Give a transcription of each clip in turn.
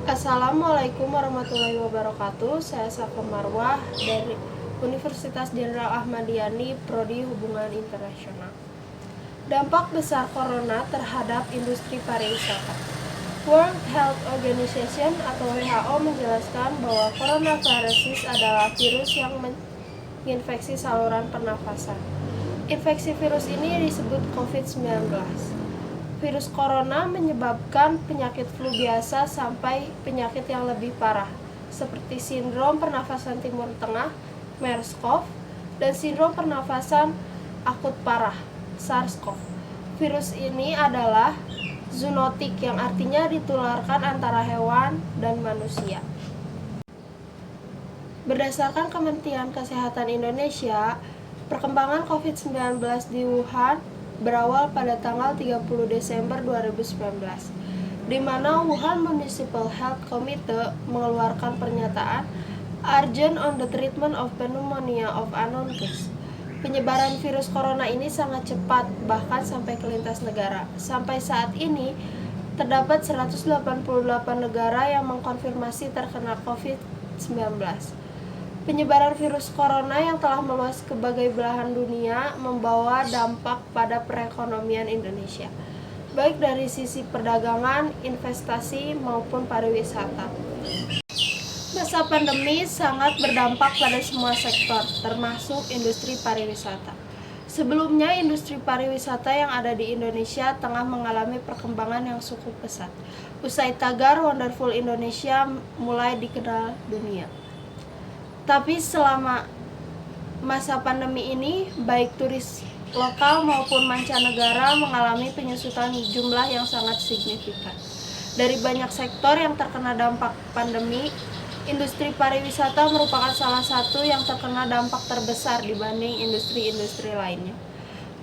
Assalamualaikum warahmatullahi wabarakatuh. Saya Safa Marwah dari Universitas Jenderal Ahmad Yani, Prodi Hubungan Internasional. Dampak besar corona terhadap industri pariwisata. World Health Organization atau WHO menjelaskan bahwa coronavirus adalah virus yang menginfeksi saluran pernafasan. Infeksi virus ini disebut COVID-19. Virus corona menyebabkan penyakit flu biasa sampai penyakit yang lebih parah, seperti sindrom pernafasan timur tengah, MERS-CoV, dan sindrom pernafasan akut parah, SARS-CoV. Virus ini adalah zoonotik yang artinya ditularkan antara hewan dan manusia. Berdasarkan Kementerian Kesehatan Indonesia, perkembangan COVID-19 di Wuhan berawal pada tanggal 30 Desember 2019, di mana Wuhan Municipal Health Committee mengeluarkan pernyataan Urgent on the Treatment of Pneumonia of Unknown Cause. Penyebaran virus corona ini sangat cepat, bahkan sampai ke lintas negara. Sampai saat ini, terdapat 188 negara yang mengkonfirmasi terkena COVID-19. Penyebaran virus corona yang telah meluas ke berbagai belahan dunia membawa dampak pada perekonomian Indonesia, baik dari sisi perdagangan, investasi, maupun pariwisata. Masa pandemi sangat berdampak pada semua sektor, termasuk industri pariwisata. Sebelumnya, industri pariwisata yang ada di Indonesia tengah mengalami perkembangan yang cukup pesat. Usai tagar Wonderful Indonesia mulai dikenal dunia. Tapi selama masa pandemi ini, baik turis lokal maupun mancanegara mengalami penyusutan jumlah yang sangat signifikan. Dari banyak sektor yang terkena dampak pandemi, industri pariwisata merupakan salah satu yang terkena dampak terbesar dibanding industri-industri lainnya.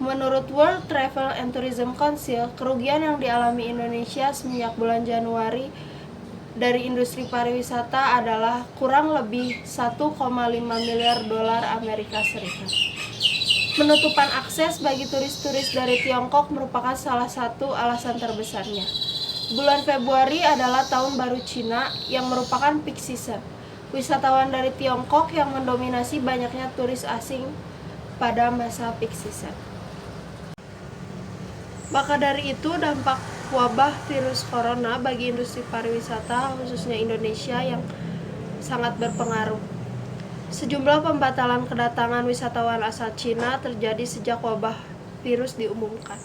Menurut World Travel and Tourism Council, kerugian yang dialami Indonesia semenjak bulan Januari dari industri pariwisata adalah kurang lebih 1,5 miliar dolar Amerika Serikat. Penutupan akses bagi turis-turis dari Tiongkok merupakan salah satu alasan terbesarnya. Bulan Februari adalah tahun baru Cina yang merupakan peak season. Wisatawan dari Tiongkok yang mendominasi banyaknya turis asing pada masa peak season. Maka dari itu, dampak wabah virus corona bagi industri pariwisata, khususnya Indonesia, yang sangat berpengaruh. Sejumlah pembatalan kedatangan wisatawan asal Cina terjadi sejak wabah virus diumumkan.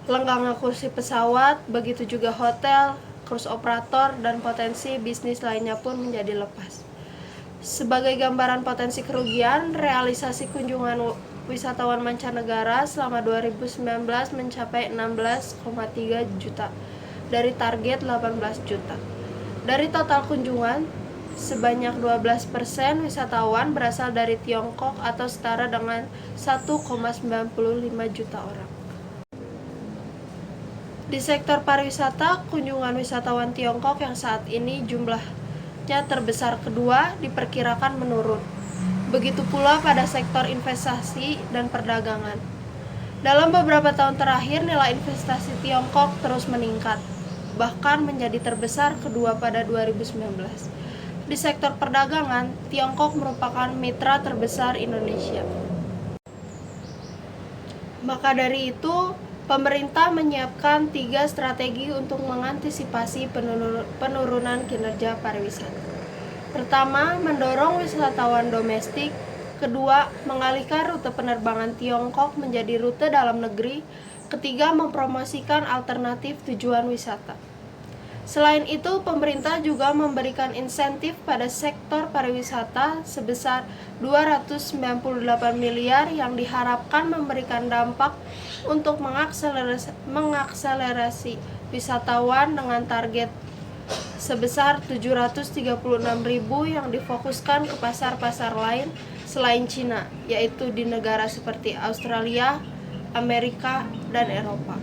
Lenggangnya kursi pesawat, begitu juga hotel, cruise operator, dan potensi bisnis lainnya pun menjadi lepas. Sebagai gambaran potensi kerugian, realisasi kunjungan wisatawan mancanegara selama 2019 mencapai 16,3 juta dari target 18 juta. Dari total kunjungan, sebanyak 12% wisatawan berasal dari Tiongkok atau setara dengan 1,95 juta orang. Di sektor pariwisata, kunjungan wisatawan Tiongkok yang saat ini jumlahnya terbesar kedua diperkirakan menurun. Begitu pula pada sektor investasi dan perdagangan. Dalam beberapa tahun terakhir, nilai investasi Tiongkok terus meningkat, bahkan menjadi terbesar kedua pada 2019. Di sektor perdagangan, Tiongkok merupakan mitra terbesar Indonesia. Maka dari itu, pemerintah menyiapkan 3 strategi untuk mengantisipasi penurunan kinerja pariwisata. Pertama, mendorong wisatawan domestik. Kedua, mengalihkan rute penerbangan Tiongkok menjadi rute dalam negeri. Ketiga, mempromosikan alternatif tujuan wisata. Selain itu, pemerintah juga memberikan insentif pada sektor pariwisata sebesar 298 miliar yang diharapkan memberikan dampak untuk mengakselerasi wisatawan dengan target sebesar 736.000 yang difokuskan ke pasar-pasar lain selain Cina, yaitu di negara seperti Australia, Amerika, dan Eropa.